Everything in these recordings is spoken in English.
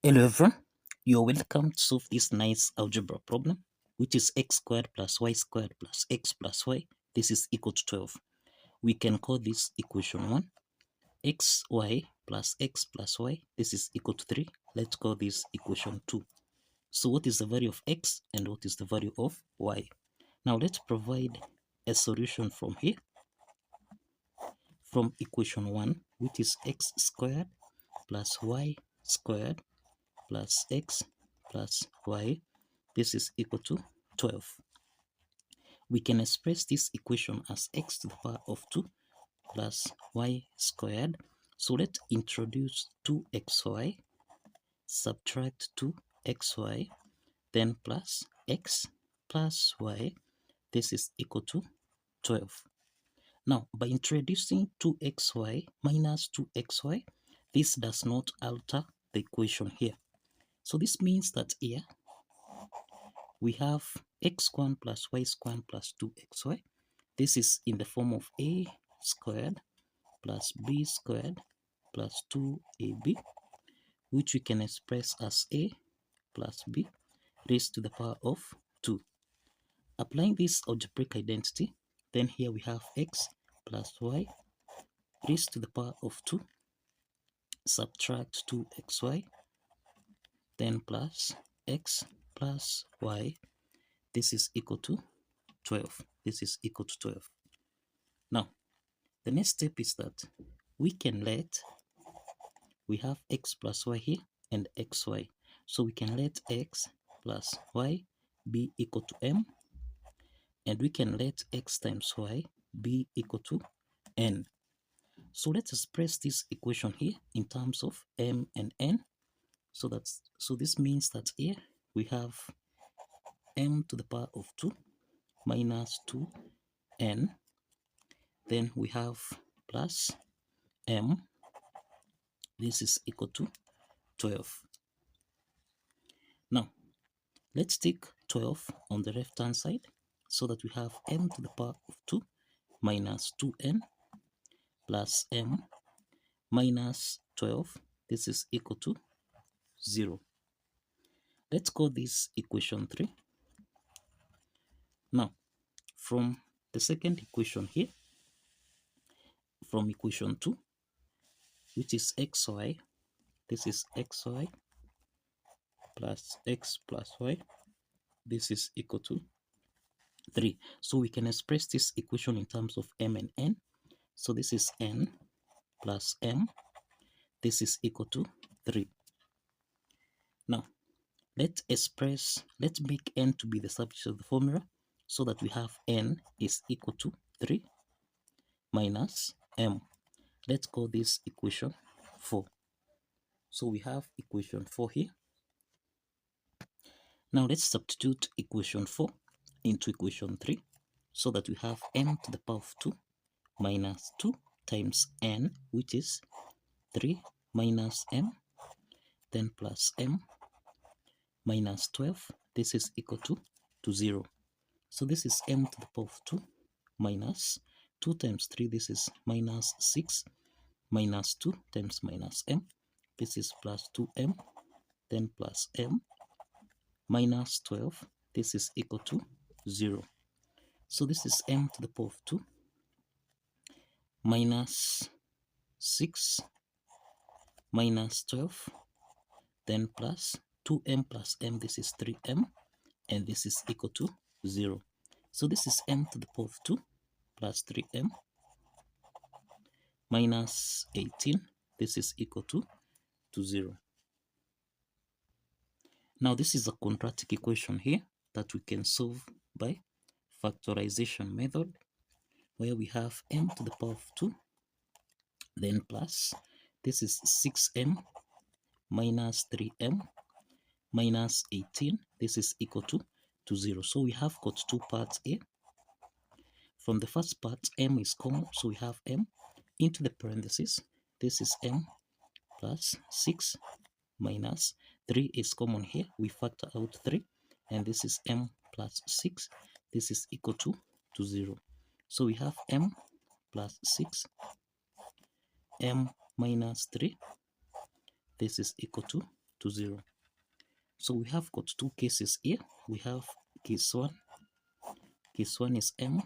Hello everyone, you're welcome to solve this nice algebra problem, which is x squared plus y squared plus x plus y. This is equal to 12. We can call this equation 1. Xy plus x plus y, this is equal to 3. Let's call this equation 2. So what is the value of x and what is the value of y? Now let's provide a solution from here, from equation 1, which is x squared plus y squared plus x plus y, this is equal to 12. We can express this equation as x to the power of 2 plus y squared. So let's introduce 2xy, subtract 2xy, then plus x plus y, this is equal to 12. Now, by introducing 2xy minus 2xy, this does not alter the equation here. So this means that here we have x squared plus y squared plus 2xy. This is in the form of a squared plus b squared plus 2ab, which we can express as a plus b raised to the power of 2. Applying this algebraic identity, then here we have x plus y raised to the power of 2, subtract 2xy, then plus x plus y, this is equal to 12. This is equal to 12. Now, the next step is that we have x plus y here and xy. So we can let x plus y be equal to m, and we can let x times y be equal to n. So let's express this equation here in terms of m and n. So this means that here we have m to the power of 2 minus 2n, then we have plus m, this is equal to 12. Now let's take 12 on the left hand side, so that we have m to the power of 2 minus 2n plus m minus 12, this is equal to 0. Let's call this equation 3. Now, from the second equation here, from equation 2, which is xy, this is xy plus x plus y, this is equal to 3. So we can express this equation in terms of m and n. So this is n plus m, this is equal to 3. Now, let's make n to be the subject of the formula, so that we have n is equal to 3 minus m. Let's call this equation 4. So we have equation 4 here. Now let's substitute equation 4 into equation 3, so that we have m to the power of 2 minus 2 times n, which is 3 minus m, then plus m minus 12, this is equal to 0. So this is m to the power of 2 minus 2 times 3, this is minus 6, minus 2 times minus m, this is plus 2m, then plus m minus 12, this is equal to 0. So this is m to the power of 2 minus 6 minus 12, then plus 2m plus m, this is 3m, and this is equal to 0. So this is m to the power of 2 plus 3m minus 18, this is equal to 0. Now this is a quadratic equation here that we can solve by factorization method, where we have m to the power of 2, then plus, this is 6m minus 3m minus 18, this is equal to 0. So we have got two parts here. From the first part, m is common, so we have m into the parentheses, this is m plus 6 minus 3 is common here, we factor out 3, and this is m plus 6, this is equal to 0. So we have m plus 6, m minus 3, this is equal to to 0. So we have got two cases here. We have case 1. Case 1 is m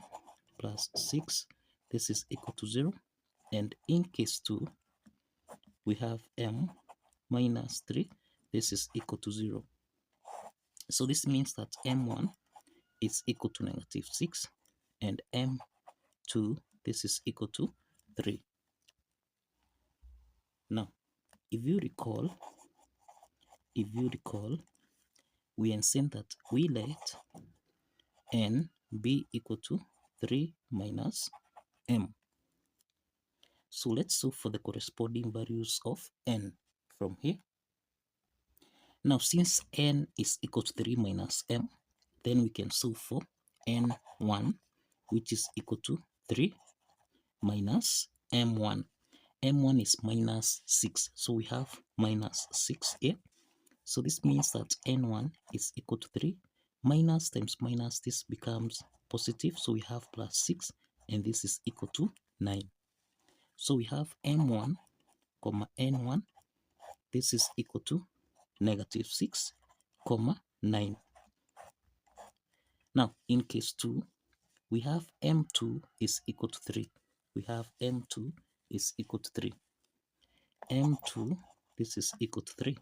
plus 6. This is equal to 0. And in case 2, we have m minus 3. This is equal to 0. So this means that m1 is equal to negative 6 and m2, this is equal to 3. Now, if you recall, we have seen that we let n be equal to 3 minus m. So let's solve for the corresponding values of n from here. Now, since n is equal to 3 minus m, then we can solve for n1, which is equal to 3 minus m1. m1 is minus 6, so we have minus 6 here. So this means that n1 is equal to 3. Minus times minus, this becomes positive, so we have plus 6, and this is equal to 9. So we have m1 comma n1, this is equal to negative 6 comma 9. Now in case 2, we have m2 is equal to 3. We have m2 is equal to 3. m2, this is equal to 3.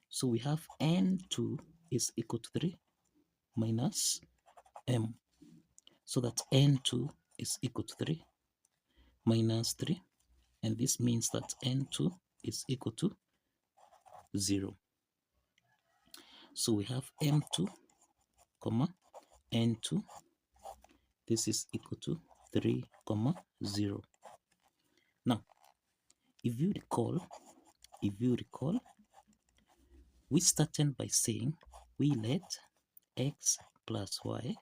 So we have n2 is equal to 3 minus m. So that n2 is equal to 3 minus 3. And this means that n2 is equal to 0. So we have m2 comma n2. This is equal to 3 comma 0. Now, if you recall, we started by saying we let x plus y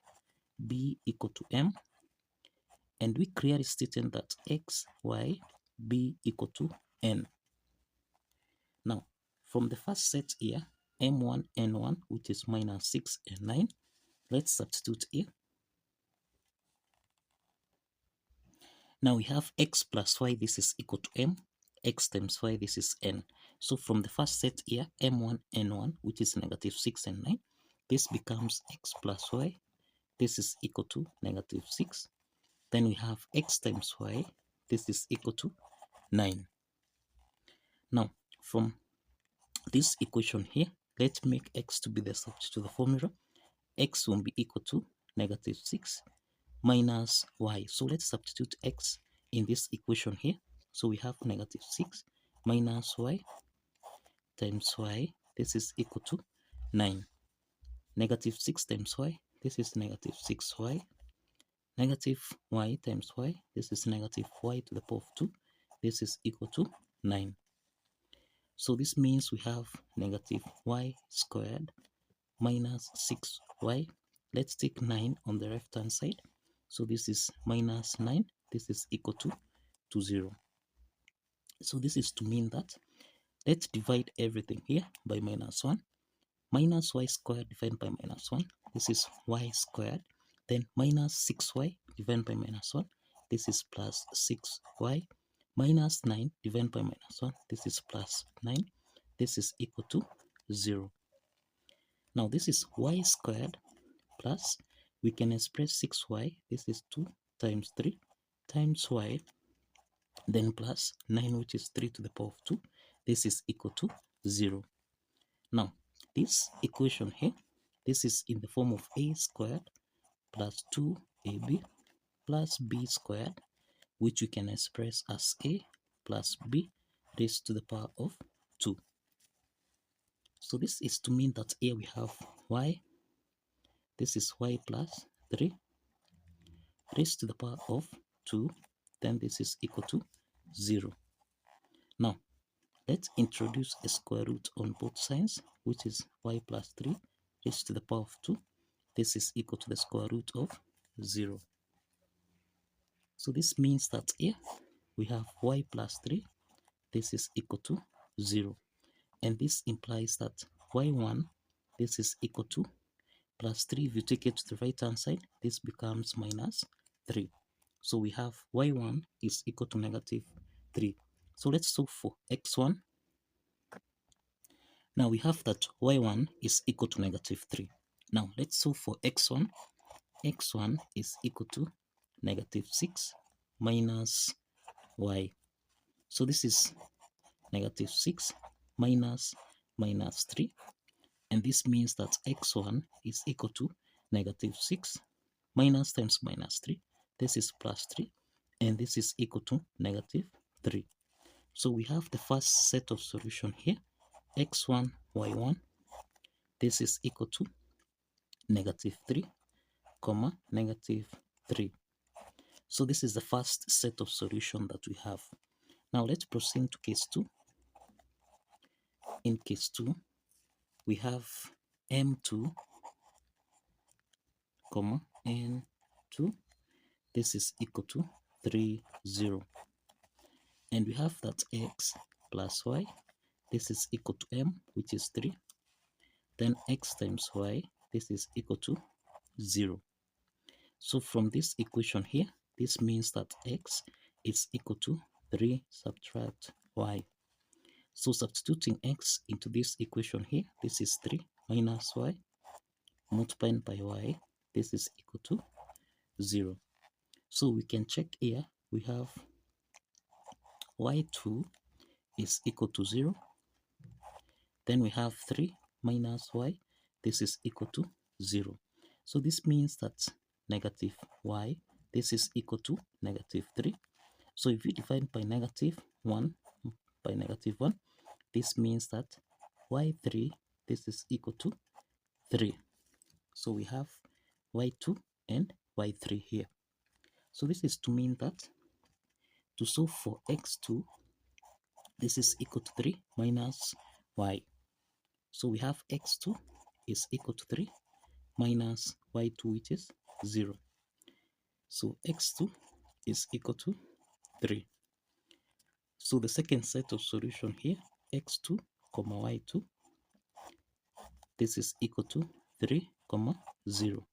be equal to m, and we clearly stated that x, y be equal to n. Now, from the first set here, m1, n1, which is minus 6 and 9, let's substitute here. Now we have x plus y, this is equal to m, x times y, this is n. So from the first set here, m1, n1, which is negative 6 and 9, this becomes x plus y, this is equal to negative 6. Then we have x times y, this is equal to 9. Now, from this equation here, let's make x to be the substitute to the formula. X will be equal to negative 6 minus y. So let's substitute x in this equation here. So we have negative 6 minus y times y. This is equal to 9. Negative 6 times y. This is negative 6y. Negative y times y. This is negative y to the power of 2. This is equal to 9. So this means we have negative y squared minus 6y. Let's take 9 on the left hand side. So this is minus 9. This is equal to 0. So this is to mean that let's divide everything here by minus 1. Minus y squared divided by minus 1. This is y squared. Then minus 6y divided by minus 1. This is plus 6y. Minus 9 divided by minus 1. This is plus 9. This is equal to 0. Now this is y squared plus, we can express 6y. This is 2 times 3 times y. Then plus 9, which is 3 to the power of 2. This is equal to 0. Now, this equation here, this is in the form of a squared plus 2ab plus b squared, which we can express as a plus b raised to the power of 2. So this is to mean that here we have y, this is y plus 3 raised to the power of 2, then this is equal to 0. Now, let's introduce a square root on both sides, which is y plus 3 raised to the power of 2. This is equal to the square root of 0. So this means that here we have y plus 3. This is equal to 0. And this implies that y1, this is equal to plus 3. If you take it to the right hand side, this becomes minus 3. So we have y1 is equal to negative 3. So let's solve for x1. Now we have that y1 is equal to negative 3. Now let's solve for x1. x1 is equal to negative 6 minus y. So this is negative 6 minus 3. And this means that x1 is equal to negative 6 minus times minus 3. This is plus 3. And this is equal to negative 3. So we have the first set of solution here, x1, y1. This is equal to negative 3, comma, negative 3. So this is the first set of solution that we have. Now let's proceed to case 2. In case 2, we have m2, comma, n2. This is equal to 3, 0. And we have that x plus y. This is equal to m, which is 3. Then x times y, this is equal to 0. So from this equation here, this means that x is equal to 3 subtract y. So substituting x into this equation here, this is 3 minus y multiplied by y, this is equal to 0. So we can check here, we have y2 is equal to 0. Then we have 3 minus y, this is equal to 0. So this means that negative y, this is equal to negative 3. So if we divide by negative 1, this means that y3, this is equal to 3. So we have y2 and y3 here. So this is to mean that to solve for x2, this is equal to 3 minus y. So we have x2 is equal to 3 minus y2, which is 0. So x2 is equal to 3. So the second set of solution here, x2, comma y2, this is equal to 3, comma 0.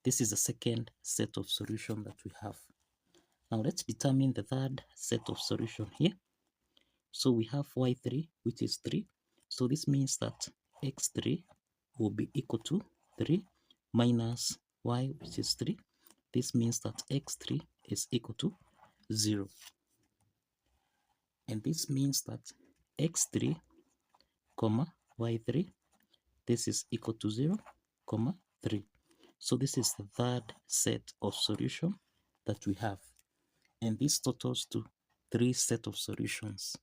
This is the second set of solution that we have. Now let's determine the third set of solution here. So we have y3, which is 3. So this means that x3 will be equal to 3 minus y, which is 3. This means that x3 is equal to 0. And this means that x3, comma y3, this is equal to 0, comma 3. So this is the third set of solution that we have. And this totals to 3 sets of solutions.